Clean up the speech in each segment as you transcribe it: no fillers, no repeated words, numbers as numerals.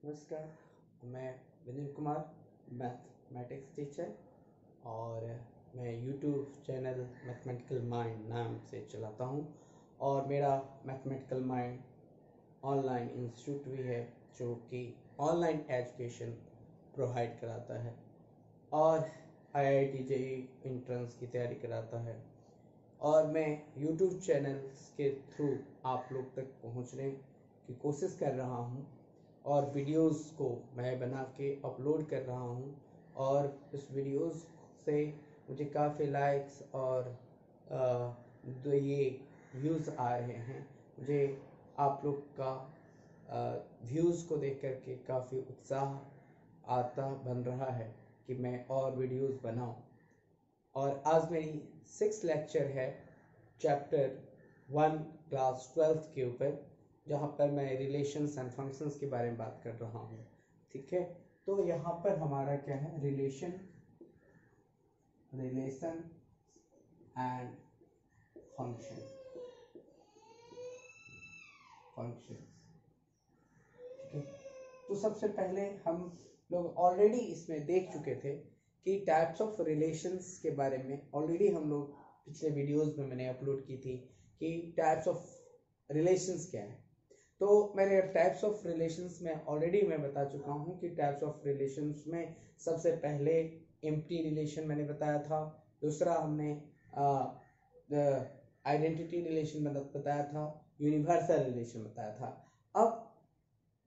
नमस्कार, मैं Vinay Kumar, mathematics teacher, और मैं यूट्यूब चैनल मैथमेटिकल माइंड नाम से चलाता हूँ। और मेरा मैथमेटिकल माइंड ऑनलाइन इंस्टीट्यूट भी है जो कि ऑनलाइन एजुकेशन प्रोवाइड कराता है और IIT JEE एंट्रेंस की तैयारी कराता है। और मैं यूट्यूब चैनल्स के थ्रू आप लोग तक पहुँचने की कोशिश कर रहा हूँ और वीडियोस को मैं बना के अपलोड कर रहा हूँ। और इस वीडियोस से मुझे काफ़ी लाइक्स और ये व्यूज़ आ रहे हैं। मुझे आप लोग का व्यूज़ को देख कर के काफ़ी उत्साह आता बन रहा है कि मैं और वीडियोस बनाऊं। और आज मेरी 6 लेक्चर है चैप्टर 1 क्लास 12 के ऊपर, जहाँ पर मैं रिलेशंस एंड फंक्शंस के बारे में बात कर रहा हूँ। ठीक है, तो यहाँ पर हमारा क्या है, रिलेशन एंड फंक्शन। ठीक है, तो सबसे पहले हम लोग ऑलरेडी इसमें देख चुके थे कि टाइप्स ऑफ रिलेशंस के बारे में ऑलरेडी हम लोग पिछले वीडियोस में मैंने अपलोड की थी कि टाइप्स ऑफ रिलेशंस क्या है। तो मैंने टाइप्स ऑफ रिलेशंस में ऑलरेडी मैं बता चुका हूँ कि टाइप्स ऑफ रिलेशंस में सबसे पहले एम्प्टी रिलेशन मैंने बताया था, दूसरा हमने आइडेंटिटी रिलेशन बताया था, यूनिवर्सल रिलेशन बताया था। अब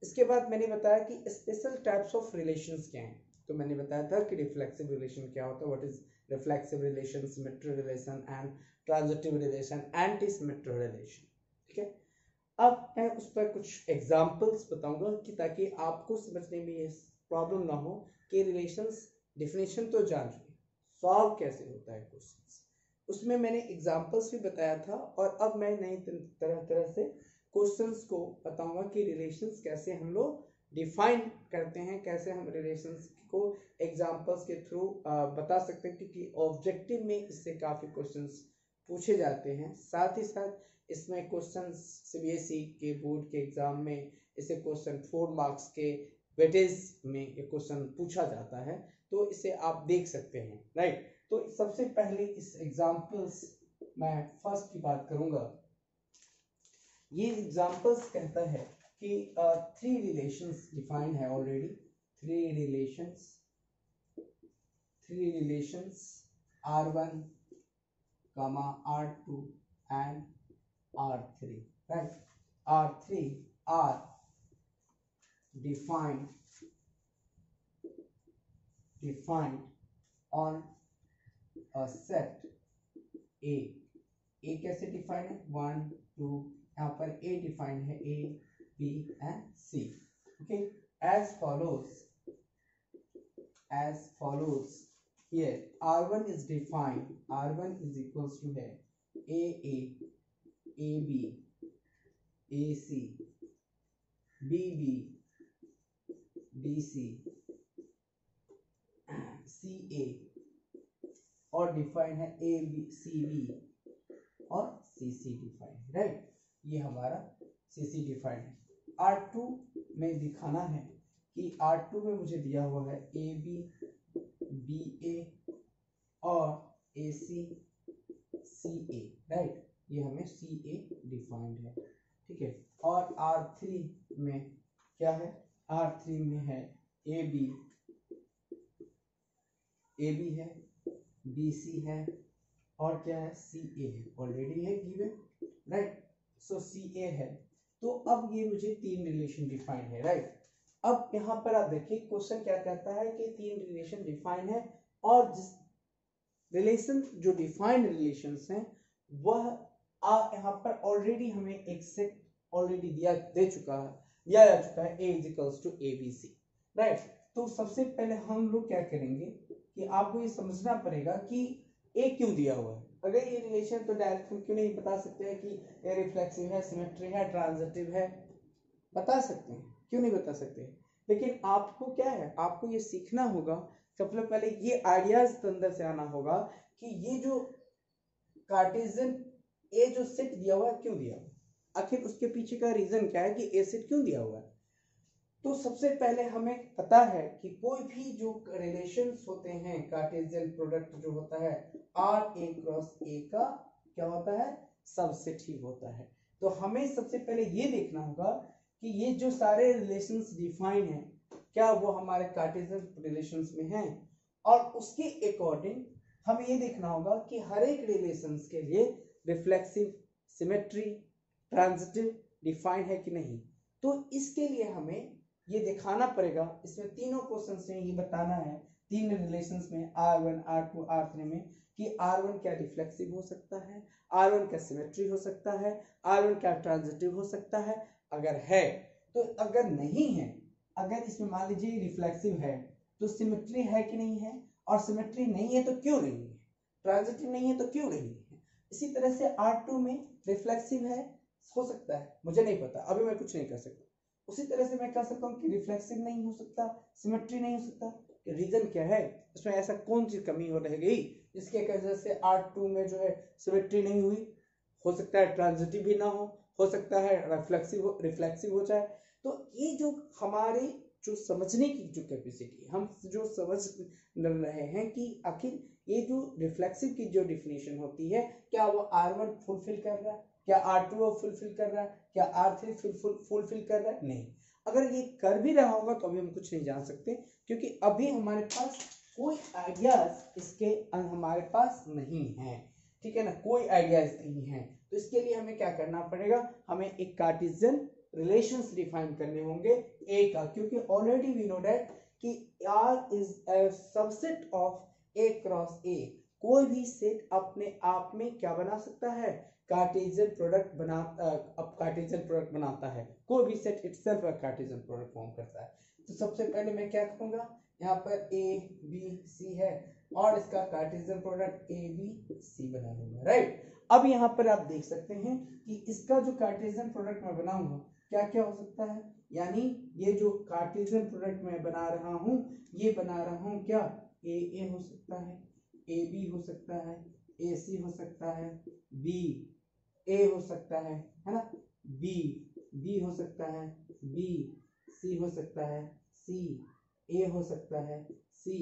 इसके बाद मैंने बताया कि स्पेशल टाइप्स ऑफ रिलेशंस क्या हैं। तो मैंने बताया था कि रिफ्लेक्सिव रिलेशन क्या होता है, what is reflexive relation, symmetric relation and transitive relation, anti symmetric relation. ठीक है, अब मैं उस पर कुछ एग्जांपल्स बताऊंगा कि ताकि आपको समझने में ये प्रॉब्लम ना हो कि रिलेशंस डेफिनेशन तो जान चुके, सॉल्व कैसे होता है क्वेश्चंस, उसमें मैंने एग्जांपल्स भी बताया था। और अब मैं नई तरह तरह से क्वेश्चंस को बताऊंगा कि रिलेशंस कैसे हम लोग डिफाइन करते हैं, कैसे हम रिलेशंस को एग्जांपल्स के थ्रू बता सकते हैं, क्योंकि ऑब्जेक्टिव में इससे काफ़ी क्वेश्चंस पूछे जाते हैं। साथ ही साथ इसमें क्वेश्चंस CBSE के बोर्ड के एग्जाम में इसे क्वेश्चन 4 मार्क्स के वेटेज में ये क्वेश्चन पूछा जाता है, तो इसे आप देख सकते हैं, राइट। तो सबसे पहले इस एग्जांपल्स मैं फर्स्ट की बात करूंगा। ये एग्जांपल्स कहता है कि 3 रिलेशंस डिफाइंड है already, 3 relations R1, R2 and R3, right? R3 are defined on a set A। A कैसे डिफाइंड है, 1 2, यहाँ पर A डिफाइंड है, A B and C। Okay, as follows here R1 is defined, R1 is equals to है AA, AB, AC, BB, BC, CA, और defined है ABCB और CC defined, right. ये हमारा CC डिफाइंड है। R2 में दिखाना है कि R2 में मुझे दिया हुआ है AB, BA और AC, CA, राइट। ये हमें CA डिफाइंड है, ठीक है। और R3 में क्या है, R3 में है AB है, BC है और क्या है, CA है, ऑलरेडी है गिवन, राइट। सो CA है। तो अब ये मुझे 3 रिलेशन डिफाइंड है, राइट। अब यहाँ पर आप देखिए क्वेश्चन क्या कहता है कि 3 रिलेशन डिफाइंड है और जिस रिलेशन जो डिफाइंड रिलेशंस हैं वह यहाँ पर ऑलरेडी हमें एक सेट ऑलरेडी दिया जा चुका है A is equals to ABC, right. तो सबसे पहले हम लोग क्या करेंगे कि आपको ये समझना पड़ेगा कि A क्यों दिया हुआ है। अगर ये रिलेशन तो डायरेक्ट हम क्यों नहीं बता सकते हैं कि ये रिफ्लेक्सिव है, सिमेट्री है, ट्रांजिटिव है, बता सकते हैं, क्यों नहीं बता सकते। लेकिन आपको क्या है, आपको ये सीखना होगा, सबसे पहले ये आइडियाज अंदर से आना होगा कि ये जो कार्टेशियन ए जो सेट दिया हुआ है क्यों दिया हुआ, आखिर उसके पीछे का रीजन क्या है कि ए सेट क्यों दिया हुआ है। तो सबसे पहले हमें पता है कि कोई भी जो रिलेशंस होते हैं कार्टेशियन प्रोडक्ट जो होता है आर ए क्रॉस ए का क्या होता है, सबसेट ही होता है। तो हमें सबसे पहले ये देखना होगा कि ये जो सारे रिलेशंस डिफाइन है क्या वो हमारे कार्टेशियन रिलेशंस में हैं, और उसके अकॉर्डिंग हमें ये देखना होगा कि हर एक रिलेशंस के लिए रिफ्लेक्सिव, सिमेट्री, ट्रांजिटिव डिफाइन है कि नहीं। तो इसके लिए हमें ये दिखाना पड़ेगा, इसमें तीनों क्वेश्चंस में ये बताना है, तीन रिलेशंस में R1, R2, R3 में कि R1 क्या रिफ्लेक्सिव हो सकता है, R1 क्या सिमेट्री हो सकता है, R1 क्या ट्रांजिटिव हो सकता है। अगर है तो, अगर नहीं है, अगर इसमें मान लीजिए रिफ्लेक्सिव है तो सिमेट्री है कि नहीं है, और सिमेट्री नहीं है तो क्यों नहीं है, ट्रांजिटिव नहीं है तो क्यों नहीं है। इसी तरह से R2 में रिफ्लेक्सिव है, हो सकता है, मुझे नहीं पता, अभी मैं कुछ नहीं कर सकता। उसी तरह से मैं कह सकता हूँ कि रिफ्लेक्सिव नहीं हो सकता, सिमेट्री नहीं हो सकता। रीजन क्या है, इसमें ऐसा कौन सी कमी हो रह गई जिसके वजह से R2 में जो है सिमेट्री नहीं हुई। हो सकता है ट्रांजिटिव भी ना हो सकता है रिफ्लेक्सिव हो जाए। तो ये जो हमारे जो समझने की जो कैपेसिटी, हम जो समझ रहे हैं कि आखिर ये जो रिफ्लेक्सिव की जो डिफिनेशन होती है क्या वो R1 फुलफिल कर रहा है, क्या R2 फुलफिल कर रहा है, क्या R3 फुलफिल कर रहा है, नहीं। अगर ये कर भी रहा होगा तो अभी हम कुछ नहीं जान सकते, क्योंकि अभी हमारे पास कोई आइडियाज इसके हमारे पास नहीं है, ठीक है ना, कोई आइडियाज नहीं है। तो इसके लिए हमें क्या करना पड़ेगा, हमें एक कार्टेशियन रिलेशंस डिफाइन करने होंगे ए का, क्योंकि ऑलरेडी वी नो दैट कि R is a subset of A cross ए। कोई भी सेट अपने आप में क्या बना सकता है, कार्टेशियन प्रोडक्ट बनाता है। कोई भी set itself Cartesian product form करता है। तो सबसे पहले मैं क्या करूंगा, यहाँ पर ए बी सी है और इसका Cartesian product A B C बना लूंगा, राइट। अब यहाँ पर आप देख सकते हैं कि इसका जो कार्टेशियन प्रोडक्ट मैं बनाऊंगा क्या क्या हो सकता है, यानी ये जो कार्टेशियन प्रोडक्ट मैं बना रहा हूँ, ये बना रहा हूँ क्या, ए हो सकता है, ए बी हो सकता है, ए सी हो सकता है, बी ए हो सकता है ना, बी बी हो सकता है, बी सी हो सकता है, सी ए हो सकता है, सी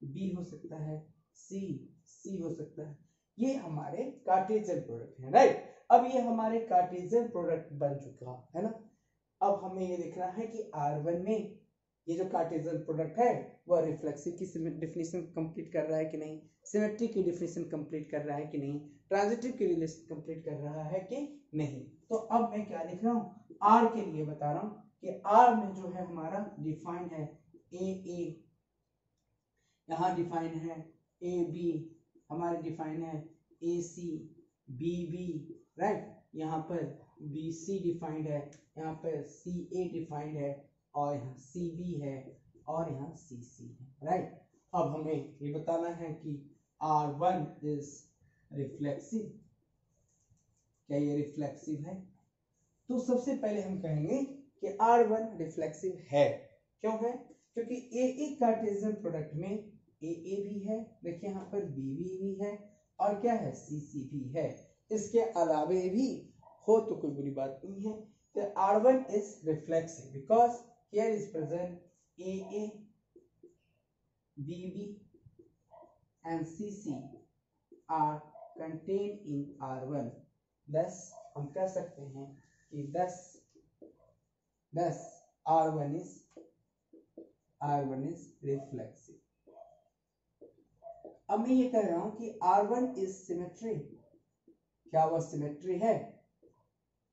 बी हो सकता है, सी सी हो सकता है। ये हमारे कार्टेशियन प्रोडक्ट है, राइट। अब ये हमारे कार्टेशियन प्रोडक्ट बन चुका है ना। अब हमें ये देखना है कि R1 में ये जो कार्टेशियन प्रोडक्ट है वह रिफ्लेक्सिव की डिफिनेशन कंप्लीट कर रहा है कि नहीं, सिमेट्री की डिफिनेशन कंप्लीट कर रहा है कि नहीं, ट्रांजिटिव की रिलेशन कंप्लीट कर रहा है कि नहीं। तो अब मैं क्या लिख रहा हूँ, R के लिए बता रहा हूँ कि R में जो है हमारा डिफाइन है ए, यहाँ डिफाइन है ए बी, हमारे डिफाइन है ए सी, बी बी, राइट। यहाँ पर बी सी डिफाइंड है, यहाँ पर सी ए डिफाइंड है, और यहाँ सी बी है, और यहाँ सी सी है, राइट। अब हमें ये बताना है कि R1 इज रिफ्लेक्सिव, क्या ये रिफ्लेक्सिव है। तो सबसे पहले हम कहेंगे कि R1 रिफ्लेक्सिव है। क्यों है, क्योंकि ए कार्टेशियन प्रोडक्ट में ए भी है, देखिए यहाँ पर बी भी है, और क्या है सी सी भी है। इसके अलावे भी हो तो कोई बुरी बात नहीं है। तो R1 is reflexive because here is present AA, BB and CC are contained in R1. thus हम कह सकते हैं कि thus R1 is reflexive. अब मैं ये कह रहा हूं कि R1 is symmetry, क्या वह सिमेट्री है।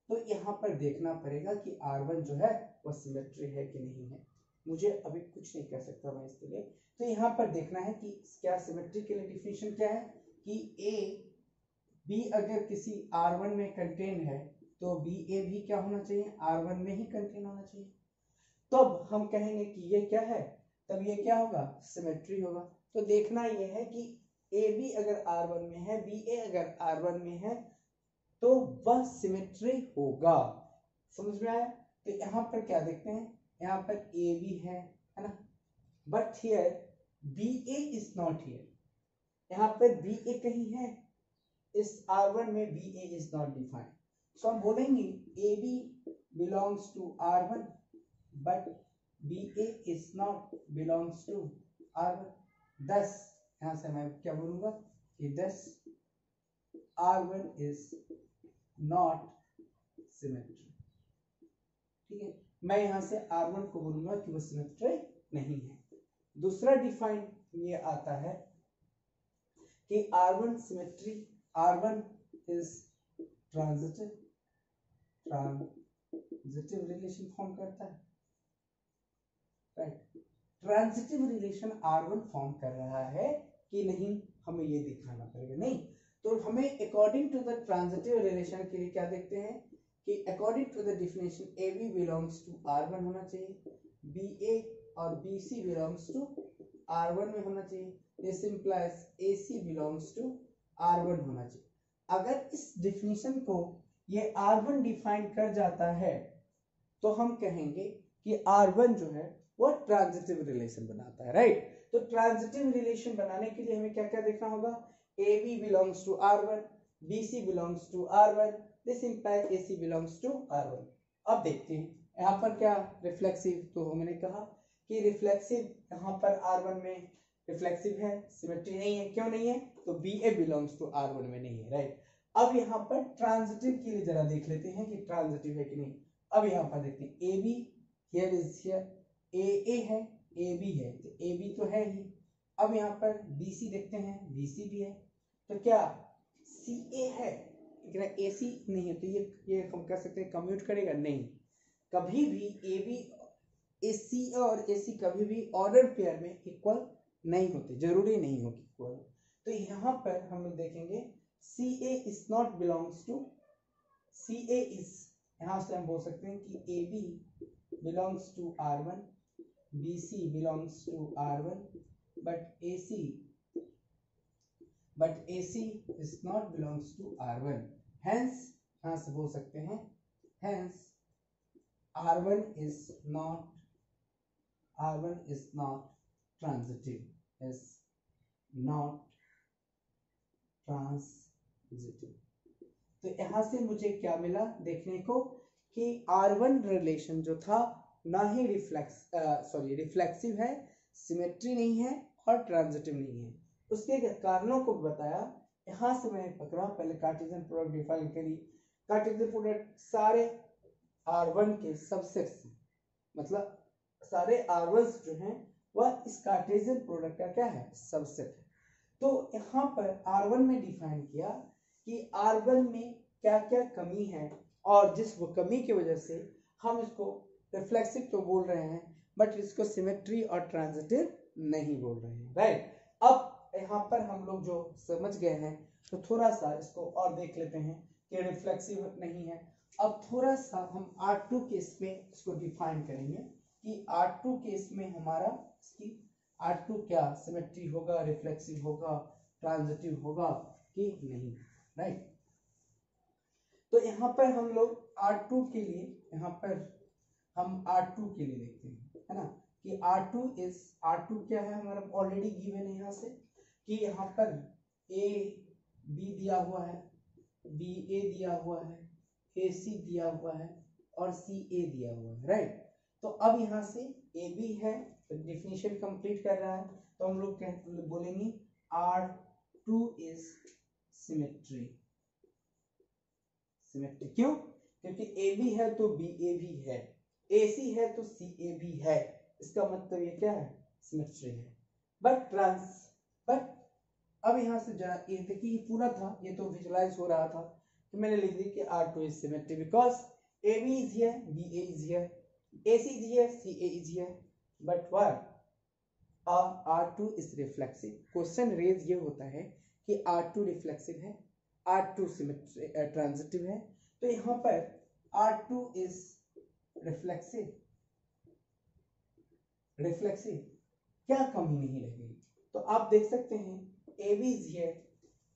तो यहाँ पर देखना पड़ेगा कि R1 जो है वह सिमेट्री है कि नहीं है। मुझे अभी कुछ नहीं कह सकता मैं इसके लिए। तो यहाँ पर देखना है कि क्या सिमेट्री के लिए डिफिनेशन क्या है कि ए बी अगर किसी R1 में कंटेन है तो बी ए भी क्या होना चाहिए, R1 में ही कंटेन होना चाहिए। तब हम कहेंगे कि ये क्या है, तब ये क्या होगा, सिमेट्री होगा। तो देखना यह है कि ए बी अगर R1 में है, बी ए अगर R1 में है तो वह सिमेट्री होगा। समझ में आया। तो यहाँ पर क्या देखते हैं, यहाँ पर ए बी है ना, but here B A is not here, यहाँ पर बी ए कहीं है, इस R1 में B A is not defined. So हम बोलेंगे A B belongs to R1, but B A is not belongs to R1। दस यहाँ से मैं क्या बोलूंगा कि दस R1 इज नॉट सिमेट्री। ठीक है, मैं यहाँ से R1 को बोलूंगा कि वो सिमेट्री नहीं है। दूसरा डिफाइन ये आता है कि R1 symmetry, R1 is transitive relation form करता है, right. Transitive relation R1 form कर रहा है कि नहीं, हमें ये दिखाना पड़ेगा। नहीं तो हमें according to the transitive relation के लिए क्या देखते हैं कि according to the definition AB belongs to R1 होना चाहिए, BA और BC बिलोंग्स टू R1 में होना चाहिए। This implies AC belongs to R1 होना चाहिए। अगर इस डेफिनेशन को ये R1 डिफाइन कर जाता है तो हम कहेंगे कि R1 जो है वो ट्रांजिटिव रिलेशन बनाता है, राइट। तो ट्रांजिटिव रिलेशन बनाने के लिए हमें क्या क्या देखना होगा, AB belongs to R1, BC belongs to R1, this implies AC belongs to R1। अब देखते हैं यहाँ पर क्या रिफ्लेक्सिव, तो मैंने कहा कि रिफ्लेक्सिव यहाँ पर R1 में रिफ्लेक्सिव है, सिमेट्री नहीं है। क्यों नहीं है, तो BA बिलोंग्स टू R1 में नहीं है, राइट। अब यहाँ पर ट्रांजिटिव के लिए जरा देख लेते हैं कि ट्रांजिटिव है कि नहीं। अब यहाँ पर देखते हैं AB here is here, AA है, AB है, तो AB तो है ही। अब यहाँ पर BC देखते हैं, BC भी है, तो क्या CA है, AC नहीं है, तो ये हम कह सकते हैं कम्यूट करेगा नहीं। कभी भी AB AC और AC कभी भी ऑर्डर पेयर में इक्वल नहीं होते, जरूरी नहीं हो कि इक्वल। तो यहाँ पर हम लोग देखेंगे CA is not belongs to, CA is, यहाँ से हम बोल सकते हैं कि AB belongs to R1, BC belongs to R1, but AC is not belongs to R1। Hence यहाँ से बोल सकते हैं hence R1 is not transitive, is not transitive। तो यहाँ से मुझे क्या मिला देखने को कि R1 रिलेशन जो था ना ही रिफ्लेक्सिव है, सिमेट्री नहीं है और ट्रांजिटिव नहीं है। उसके कारणों को बताया, यहाँ से मैंने पकड़ा। पहले कार्टेशियन प्रोडक्ट डिफाइन करी। कार्टेशियन प्रोडक्ट सारे R1 के सबसेट्स, मतलब सारे R1s जो हैं वह इस कार्टेशियन प्रोडक्ट का क्या है, सबसेट है। तो यहाँ पर R1 में डिफाइन किया कि R1 में क्या क्या कमी है, और जिस वो कमी की वजह से हम इसको रिफ्लेक्सिव तो बोल रहे हैं बट इसको सिमेट्री और ट्रांजिटिव नहीं बोल रहे हैं, राइट। अब यहाँ पर हम लोग जो समझ गए हैं तो थोड़ा सा इसको और देख लेते हैं कि रिफ्लेक्सिव नहीं है। अब थोड़ा सा हम R2 केस में इसको डिफाइन करेंगे कि R2 केस में हमारा इसकी R2 क्या सिमेट्री होगा, रिफ्लेक्सिव होगा, ट्रांजिटिव होगा कि नहीं, राइट। तो यहाँ पर हम लोग R2 के लिए, यहाँ पर हम R2 के लिए देखते हैं, है ना, कि R2 क्या है हमारा ऑलरेडी गिवन है यहाँ से कि यहाँ पर AB दिया हुआ है, BA दिया हुआ है, AC दिया हुआ है और CA दिया हुआ है, राइट। तो अब यहाँ से AB है तो डिफिनेशन कंप्लीट कर रहा है, तो हम लोग बोलेंगे R2 इज सिमेट्री। क्यों, क्योंकि AB है तो BA भी है, AC है तो CA भी है, इसका मतलब ये क्या है, सिमेट्री है। बट अब यहाँ से जरा ये देखिए, ये पूरा था, ये तो विजुलाइज हो रहा था, तो मैंने लिख दी कि R2 is symmetry because AB is here, BA is here, AC is here, CA is here, but what? R2 is reflexive। Question raise ये होता है कि R2 रिफ्लेक्सिव है, R2 ट्रांजिटिव है, तो यहाँ पर R2 is रिफ्लेक्सिव, क्या कमी नहीं रहेगी। तो आप देख सकते हैं AB is here,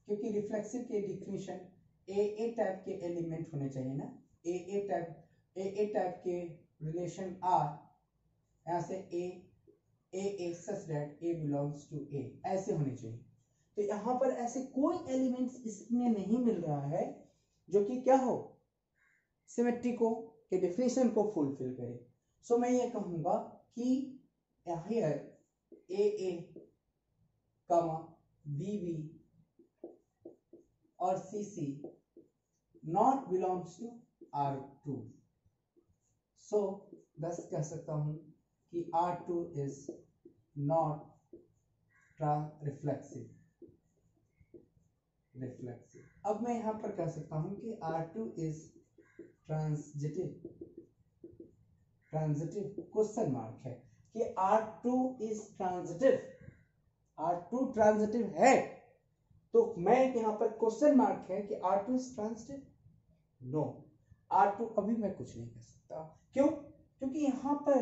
क्योंकि रिफ्लेक्सिव के डिफिनेशन AA टाइप के एलिमेंट होने चाहिए ना, AA टाइप के रिलेशन R, यहाँ से A such that A belongs to A, ऐसे होने चाहिए। तो यहाँ पर ऐसे कोई एलिमेंट्स इसमें नहीं मिल रहा है जो कि क्या हो, सिमेट्री को के डेफिनेशन को फुलफिल करे। सो मैं ये कहूंगा कि here AA, BB और CC not belongs to R2. So thus कह सकता हूं कि R2 is not reflexive. अब मैं यहां पर कह सकता हूं कि R2 is transitive. Question mark है कि R2 is transitive. R2 transitive है, तो मैं यहाँ पर क्वेश्चन मार्क है कि R2 is transitive. No, R2 अभी मैं कुछ नहीं कह सकता. क्यों? क्योंकि यहाँ पर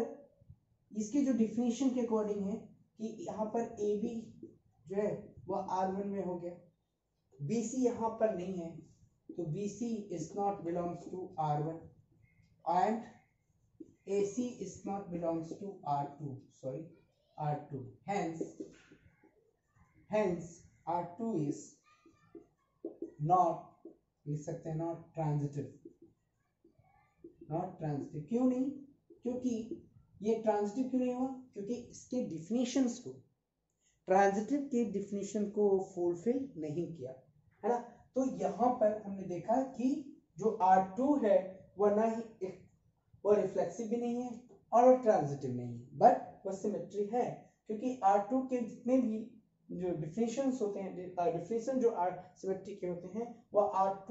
इसकी जो डिफिनेशन के अकॉर्डिंग है कि यहाँ पर AB जो है वह R1 में हो गया, BC यहाँ पर नहीं है, तो BC is not belongs to R1 and AC is not belongs to R2. Sorry, R2. Hence R2 is not, लिख सकते हैं not transitive. क्यों नहीं? क्योंकि ये ट्रांजिटिव क्यों नहीं हुआ? क्योंकि इसके डिफिनेशंस को, ट्रांजिटिव के डिफिनेशन को फुलफिल नहीं किया, है ना. तो यहाँ पर हमने देखा कि जो R2 है वह ना ही वो रिफ्लेक्सिव भी नहीं है और ट्रांजिटिव नहीं है, बट वह सिमेट्री है, क्योंकि R2 के जितने भी जो डिफिनेशंस होते हैं, डिफिनेशन जो सिमेट्री के होते हैं, वह R2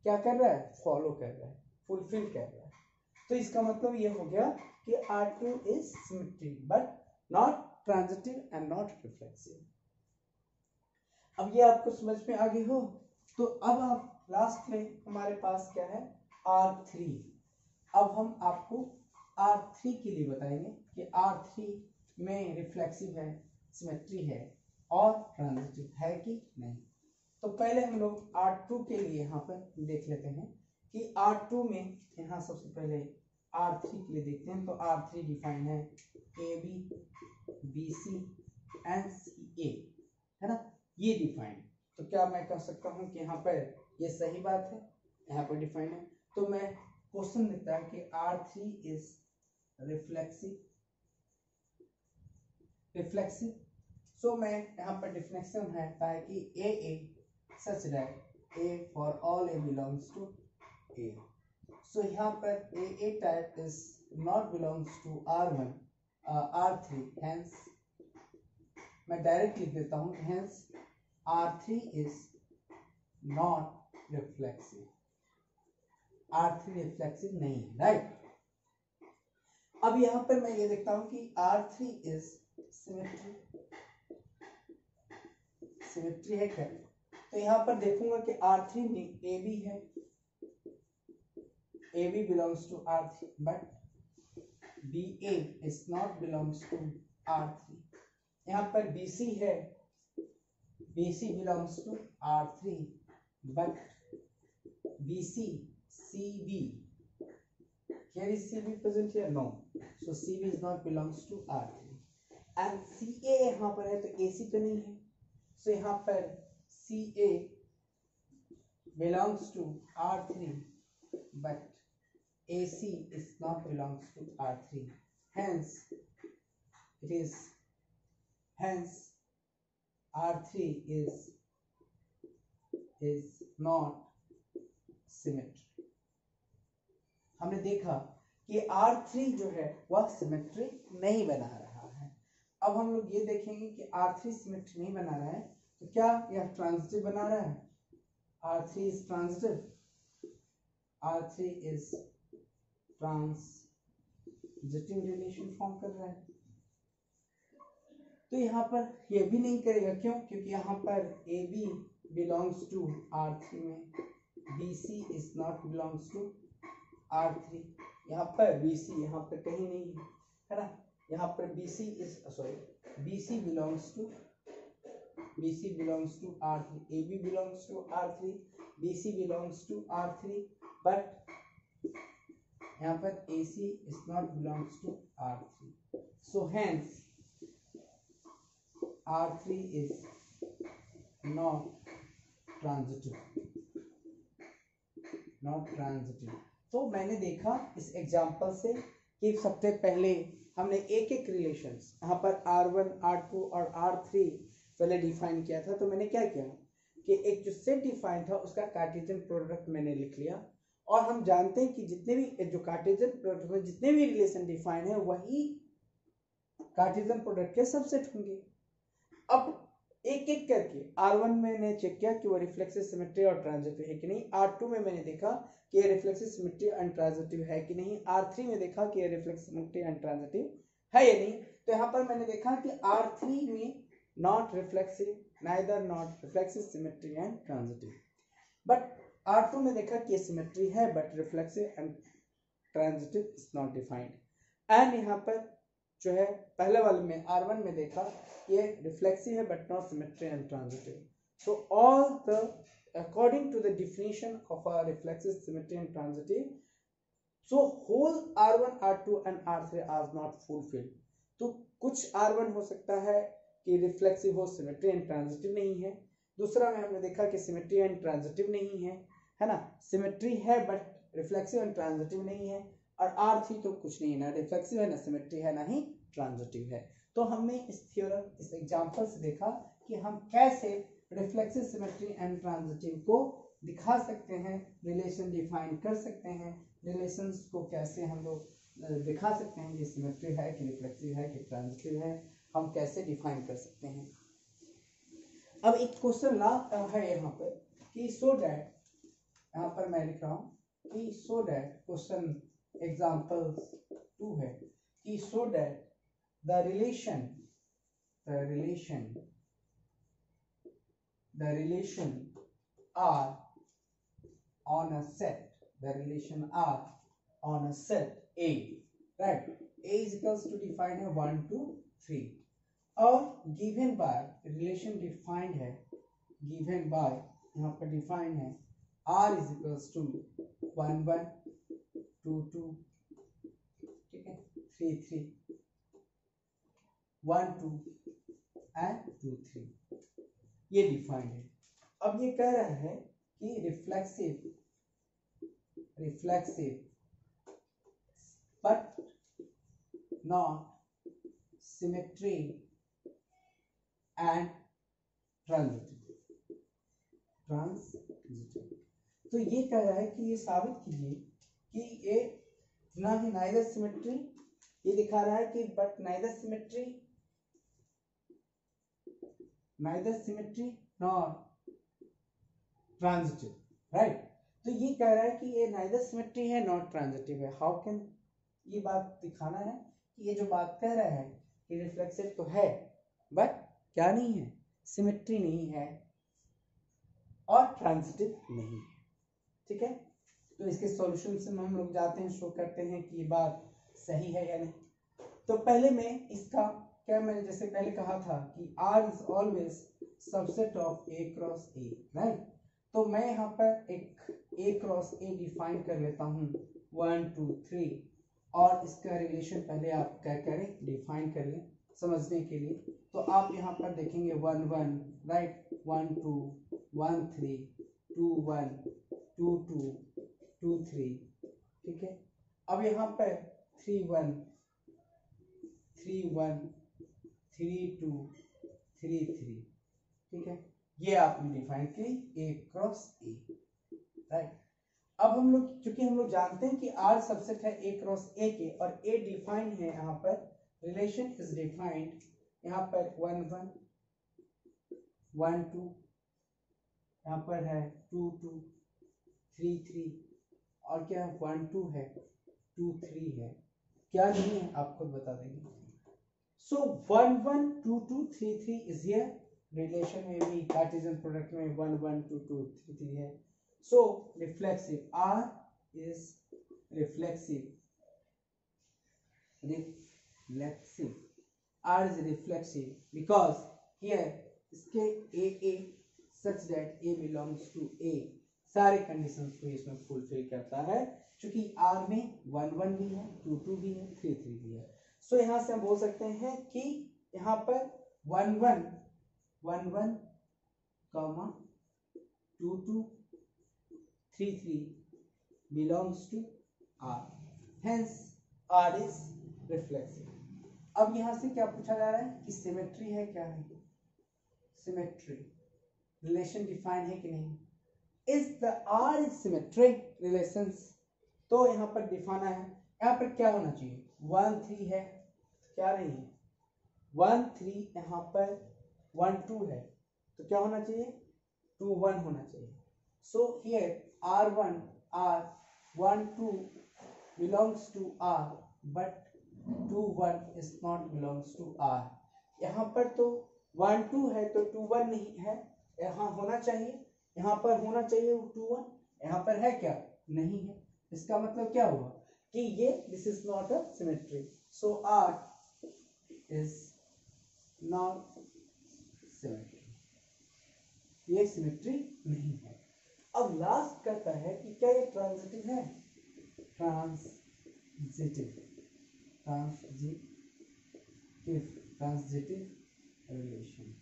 क्या कर रहा है? फॉलो कर रहा है, फुलफिल कर रहा है. तो इसका मतलब ये हो गया कि R2 is symmetric but not transitive and not reflexive. अब ये आपको समझ में आ गई हो, तो अब आप लास्ट में हमारे पास क्या है? R3. अब हम आपको R3 के लिए बताएंगे कि R3 में रिफ्लेक्सिव है, सिमेट्री है और ट्रांजिटिव है कि नहीं. तो पहले हम लोग R2 के लिए यहाँ पर देख लेते हैं कि R2 में, यहाँ सबसे पहले R3 के लिए देखते हैं. तो R3 डिफाइन है AB, BC एंड CA, है ना, ये डिफाइन. तो क्या मैं कह सकता हूँ कि यहाँ पर ये सही बात है, यहाँ पर डिफाइन है. तो मैं क्वेश्चन लिखता है कि R3 इज रिफ्लेक्सिव. सो मैं यहाँ पर डिफिनेशन है कि AA such that A for all A belongs to A. So यहाँ पर AA type is not belongs to R1, R3. Hence मैं डायरेक्ट लिख देता हूँ, hence R3 is not reflexive. R3 reflexive नहीं है, राइट. अब यहाँ पर मैं ये देखता हूँ कि R3 is सिमेट्री है क्या? तो यहाँ पर देखूंगा कि R3 में AB है, AB belongs to R3 but BA is not belongs to R3. यहाँ पर BC है, BC belongs to R3 but CB, here is CB present here? No. So CB is not belongs to R3 and CA यहाँ पर है, तो AC तो नहीं है. So यहाँ पर CA belongs to R3 but AC is not belongs to R3. Hence R3 is not symmetry. हमने देखा कि R3 जो है वह सिमेट्री नहीं बना रहा है. अब हम लोग ये देखेंगे कि R3 सिमेट्री नहीं बना रहा है, तो क्या यह ट्रांजिटिव बना रहा है? R3 is transitive. R3 is transitive relation form कर रहा है. तो यहाँ पर ये भी नहीं करेगा. क्यों? क्योंकि यहाँ पर AB belongs to R3 में BC is not belongs to R3. यहाँ पर BC यहाँ पर कहीं नहीं है ना. यहाँ पर BC belongs to R3. AB belongs to R3, BC belongs to R3, but यहाँ पर AC is not belongs to R3. So hence R3 is not transitive. तो मैंने देखा इस एग्जाम्पल से कि सबसे पहले हमने एक एक रिलेशंस यहाँ पर R1, R2 और R3 पहले डिफाइन किया था। तो मैंने क्या किया कि एक जो सेट डिफाइन था उसका कार्टेशियन प्रोडक्ट मैंने लिख लिया, और हम जानते हैं कि जितने भी जो कार्टेशियन प्रोडक्ट में जितने भी रिलेशन डिफाइन है वही कार्टेशियन प्रोडक्ट के सबसेट होंगे। अब एक एक करके R1 में मैंने चेक किया कि वो रिफ्लेक्सिव सिमेट्री और ट्रांजिटिव है कि नहीं, R2 में मैंने देखा कि ये रिफ्लेक्सिव सिमेट्री एंड ट्रांजिटिव है कि नहीं, R3 में देखा कि ये रिफ्लेक्सिव सिमेट्री एंड ट्रांजिटिव है या नहीं। तो यहाँ पर मैंने देखा कि R3 में not reflexive, neither not reflexive symmetry and transitive, but R2 में देखा कि ये सिमेट्री है but reflexive and transitive is not defined. And यहाँ पर जो है पहले वाले में R1 में देखा ये रिफ्लेक्सिव है but not symmetry and transitive. So all the according to the definition of a reflexive symmetry and transitive, so whole R1, R2 and R3 are not fulfilled। तो कुछ R1 हो सकता है कि रिफ्लेक्सिव हो, सिमेट्री एंड ट्रांजिटिव नहीं है। दूसरा में हमने देखा कि सिमेट्री एंड ट्रांजिटिव नहीं है ना, सिमेट्री है बट रिफ्लेक्सिव एंड ट्रांजिटिव नहीं है। और R3 तो कुछ नहीं है, ना रिफ्लेक्सिव है, ना सिमेट्री है, ना ही ट्रांजिटिव है। तो हमने इस थ्योरम, इस एग्जांपल से देखा कि हम कैसे रिफ्लेक्सिव सिमेट्री एंड ट्रांजिटिव को दिखा सकते हैं, रिलेशन डिफाइन कर सकते हैं, रिलेशंस को कैसे हम लोग दिखा सकते हैं, ये सिमेट्री है कि रिफ्लेक्सिव है कि ट्रांजिटिव है, हम कैसे डिफाइन कर सकते हैं। अब एक क्वेश्चन लास्ट है यहाँ पर कि सो डैट, यहाँ पर मैं लिख रहा हूँ कि सो डैट, क्वेश्चन एग्जाम्पल 2 है कि so that the relation R on a set, the relation R on a set A, right? A is equals to defined है 1 2 3 और given by relation defined है, given by यहाँ पर defined है R is equals to 1 1 2 2, ठीक है, 3 3 1 2 and 2 3, ये defined है। अब ये कह रहा है कि reflexive but not symmetry and transitive. तो ये कह रहा है कि ये साबित कीजिए कि ये ना ही नाइदर सिमेट्री, ये दिखा रहा है कि but neither symmetry nor transitive, right. तो ये कह रहा है कि ये नाइदर सिमेट्री है नॉट ट्रांजिटिव है। हाउ कैन, ये बात दिखाना है कि ये जो बात कह रहा है कि रिफ्लेक्सिव तो है बट क्या नहीं है, सिमेट्री नहीं है और ट्रांजिटिव नहीं है, ठीक है। तो इसके सॉल्यूशन से हम लोग जाते हैं, शो करते हैं कि ये बात सही है या नहीं। तो पहले में इसका क्या, मैंने जैसे पहले कहा था कि R is always subset of A cross A, right. तो मैं यहाँ पर एक A क्रॉस A डिफाइन कर लेता हूँ 1 2 3, और इसका रिलेशन पहले आप क्या करें, डिफाइन कर लें समझने के लिए। तो आप यहाँ पर देखेंगे 1 1, राइट, 1 2 1 3 2 1 2 2 2 3, ठीक है। अब यहाँ पर 3 1 3 1 3 2 3 3, ठीक है, ये आपने डिफाइन की A क्रॉस A, राइट। अब हम लोग, चूंकि हम लोग जानते हैं कि R सबसेट है A क्रॉस A के, और A डिफाइन है, यहाँ पर रिलेशन इज डिफाइंड, यहाँ पर 1 1 1 2, यहाँ पर है 2 2 3 3, और क्या 1 2 है 2 3 है, क्या नहीं है आप खुद बता देंगे। So 1 1 2 2 3 3 is here, relation में भी कार्टेशियन प्रोडक्ट में 1 1 2 2 3 3 है। So reflexive R is reflexive R is reflexive because here इसके A such that A belongs to A, सारे कंडीशंस को इसमें फुलफिल करता है, क्योंकि R में 1 1 भी है, 2 2 भी है, 3 3 भी है। सो यहाँ से हम बोल सकते हैं कि यहाँ पर 1 1 1 1 2 2 3 3 belongs to R, hence R is reflexive. अब यहाँ से क्या पूछा जा रहा है कि सिमेट्री है क्या नहीं, सिमेट्री रिलेशन डिफाइन है कि नहीं, is the R is symmetric relations, तो यहाँ पर दिखाना है, यहाँ पर क्या होना चाहिए 1 3 है, क्या नहीं है 1 3, यहाँ पर 1 2 है, तो क्या होना चाहिए 2 1 होना चाहिए. So here R1 R1 2 belongs to R but 2 1 is not belongs to R. यहाँ पर तो 1 2 है तो 2 1 नहीं है, यहाँ होना चाहिए, यहाँ पर होना चाहिए 2 1, यहाँ पर है क्या नहीं है. इसका मतलब क्या हुआ कि ये this is not a symmetry, so R is not symmetry, ये सिमेट्री नहीं है. अब लास्ट कहता है कि क्या ये ट्रांजिटिव है, ट्रांजिटिव रिलेशन.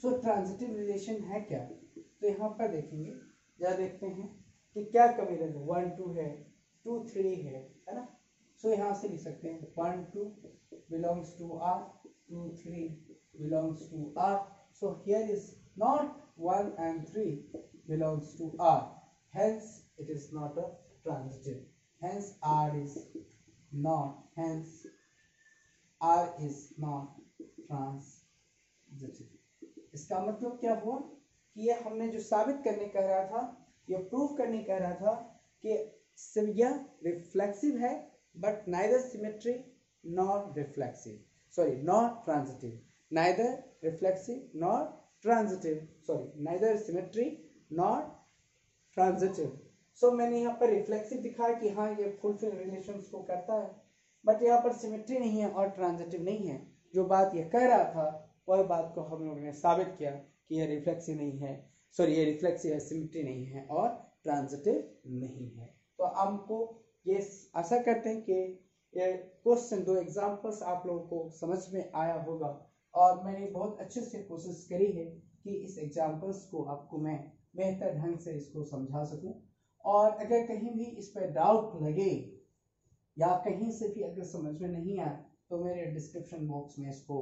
सो ट्रांजिटिव रिलेशन है क्या, तो यहाँ पर देखेंगे या देखते हैं कि क्या कमी रहेगा 1 2 है 2 3 है ना. सो यहाँ से लिख सकते हैं 1 2 belongs to R, 2 3 belongs to R. So here is not 1 and 3 belongs to R, hence it is not a transitive, hence R is not transitive. इसका मतलब क्या हुआ कि ये हमने जो साबित करने कह रहा था, ये प्रूव करने कह रहा था कि यह रिफ्लेक्सिव है but neither symmetric nor reflexive, sorry nor transitive, neither reflexive nor transitive, sorry neither symmetric nor transitive. So मैंने यहाँ पर रिफ्लेक्सिव दिखाया कि हाँ ये फुलफिल रिलेशंस को करता है, बट यहाँ पर सिमेट्री नहीं है और ट्रांजिटिव नहीं है. जो बात ये कह रहा था वह बात को हम लोगों ने साबित किया कि यह रिफ्लेक्सिव नहीं है, सॉरी ये रिफ्लेक्सिव है, सिमेट्री नहीं है और ट्रांजिटिव नहीं है. तो हमको ये आशा करते हैं कि ये क्वेश्चन 2 एग्जाम्पल्स आप लोगों को समझ में आया होगा, और मैंने बहुत अच्छे से कोशिश करी है कि इस एग्जाम्पल्स को आपको मैं बेहतर ढंग से इसको समझा सकूं. और अगर कहीं भी इस पर डाउट लगे या कहीं से भी अगर समझ में नहीं आए तो मेरे डिस्क्रिप्शन बॉक्स में इसको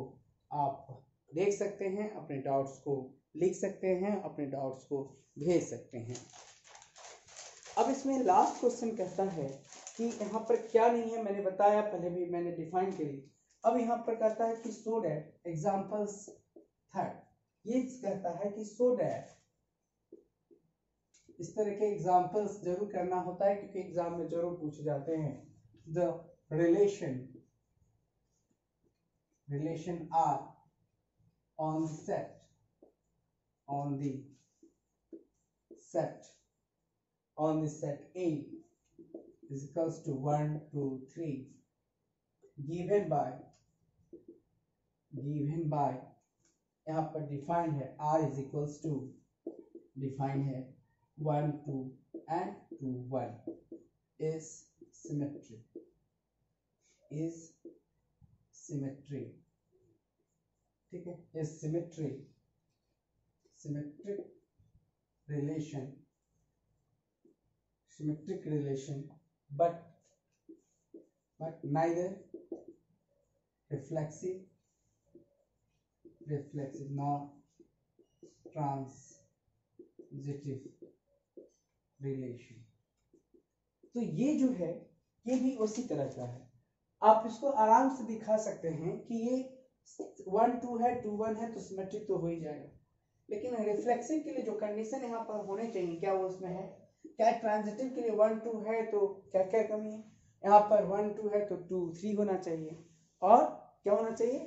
आप देख सकते हैं, अपने डाउट्स को लिख सकते हैं, अपने डाउट्स को भेज सकते हैं. अब इसमें लास्ट क्वेश्चन कहता है कि यहाँ पर क्या नहीं है, मैंने बताया पहले भी मैंने डिफाइन करी. अब यहाँ पर कहता है कि सो डैट एग्जाम्पल्स थर्ड, ये कहता है कि सो डैट इस तरह के एग्जाम्पल्स जरूर करना होता है क्योंकि एग्जाम में जरूर पूछे जाते हैं. The relation R on the set A is equals to 1 2 3 given by यहाँ पर डिफाइन है R is equals to define है 1 2 and 2 1 is symmetry, ठीक है, is symmetric relation but neither reflexive nor transitive relation. तो ये जो है ये भी उसी तरह का है, आप इसको आराम से दिखा सकते हैं कि ये 1 2 है 2 1 है तो सिमेट्रिक तो हो ही जाएगा. लेकिन रिफ्लेक्सिव के लिए जो कंडीशन यहाँ पर होने चाहिए क्या वो उसमें है, क्या ट्रांजिटिव के लिए 1 2 है तो क्या क्या कमी है, यहाँ पर 1 2 है तो 2 3 होना चाहिए, और क्या होना चाहिए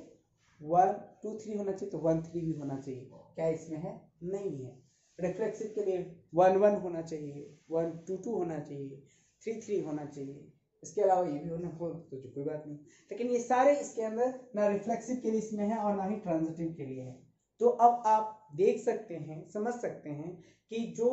1 2 3 होना चाहिए तो 1 3 भी होना चाहिए, क्या इसमें है नहीं है. रिफ्लेक्सिव के लिए 1 1 होना चाहिए, 1 2 2 होना चाहिए, 3 3 होना चाहिए, इसके अलावा ये भी होना हो तो जो कोई बात नहीं. लेकिन ये सारे इसके अंदर ना रिफ्लेक्सिव के लिए इसमें है और ना ही ट्रांजिटिव के लिए है. तो अब आप देख सकते हैं, समझ सकते हैं कि जो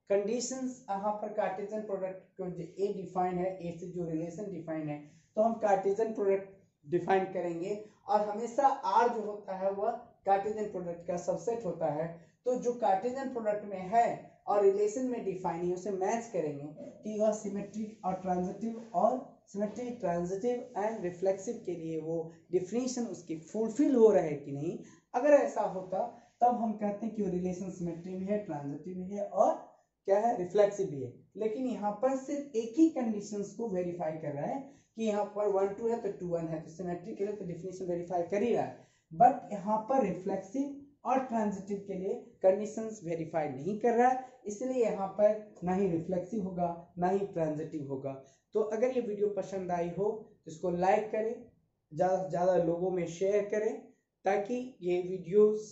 कंडीशंस यहाँ पर कार्टेशियन प्रोडक्ट को जो ए डिफाइन है, ए से जो रिलेशन डिफाइन है तो हम कार्टेशियन प्रोडक्ट डिफाइन करेंगे, और हमेशा आर जो होता है वह कार्टेशियन प्रोडक्ट का सबसेट होता है. तो जो कार्टेशियन प्रोडक्ट में है और रिलेशन में डिफाइन है उसे मैच करेंगे कि वह सिमेट्रिक और ट्रांजिटिव और सिमेट्रिक, ट्रांजिटिव एंड रिफ्लेक्सिव के लिए वो डिफिनीशन उसकी फुलफिल हो रहा है कि नहीं। अगर ऐसा होता तब हम कहते हैं कि वो रिलेशन सिमेट्री भी है, ट्रांजिटिव भी है और क्या है, रिफ्लेक्सिव भी है। लेकिन यहाँ पर सिर्फ एक ही कंडीशंस को वेरीफाई कर रहा है कि यहाँ पर 1 2 है तो 2 1 है, तो सिमेट्री के लिए तो डिफिनीशन वेरीफाई कर ही रहा है। बट यहाँ पर रिफ्लेक्सिव और ट्रांजिटिव के लिए कंडीशंस वेरीफाई नहीं कर रहा है, इसलिए यहाँ पर ना ही रिफ्लेक्सिव होगा ना ही ट्रांजिटिव होगा। तो अगर ये वीडियो पसंद आई हो तो इसको लाइक करें, ज़्यादा से ज़्यादा लोगों में शेयर करें, ताकि ये वीडियोस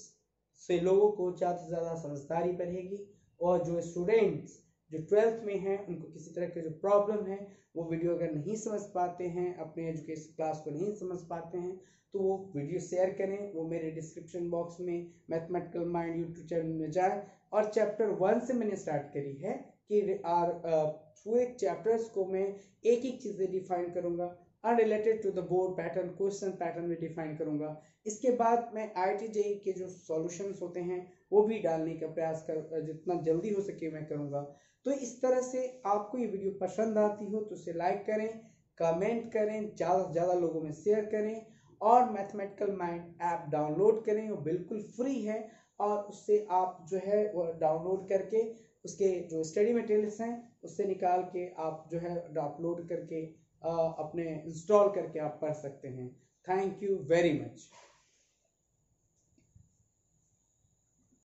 से लोगों को ज़्यादा से ज़्यादा समझदारी बढ़ेगी और जो स्टूडेंट्स जो 12th में हैं उनको किसी तरह के जो प्रॉब्लम है वो वीडियो अगर नहीं समझ पाते हैं, अपने एजुकेशन क्लास को नहीं समझ पाते हैं, तो वो वीडियो शेयर करें। वो मेरे डिस्क्रिप्शन बॉक्स में मैथमेटिकल माइंड यूट्यूब चैनल में जाए और चैप्टर 1 से मैंने स्टार्ट करी है कि पूरे चैप्टर्स को मैं एक एक चीज़ें डिफाइन करूँगा, unrelated to the board pattern, question pattern में डिफाइन करूँगा। इसके बाद मैं IIT JEE के जो सॉल्यूशंस होते हैं वो भी डालने का प्रयास कर, जितना जल्दी हो सके मैं करूँगा। तो इस तरह से आपको ये वीडियो पसंद आती हो तो उसे लाइक करें, कमेंट करें, ज़्यादा से ज़्यादा लोगों में शेयर करें और मैथमेटिकल माइंड ऐप डाउनलोड करें। वो बिल्कुल फ्री है और उससे आप जो है वो डाउनलोड करके उसके जो स्टडी मटेरियल्स हैं उससे निकाल के आप जो है अपलोड करके अपने इंस्टॉल करके आप पढ़ सकते हैं। Thank you very much.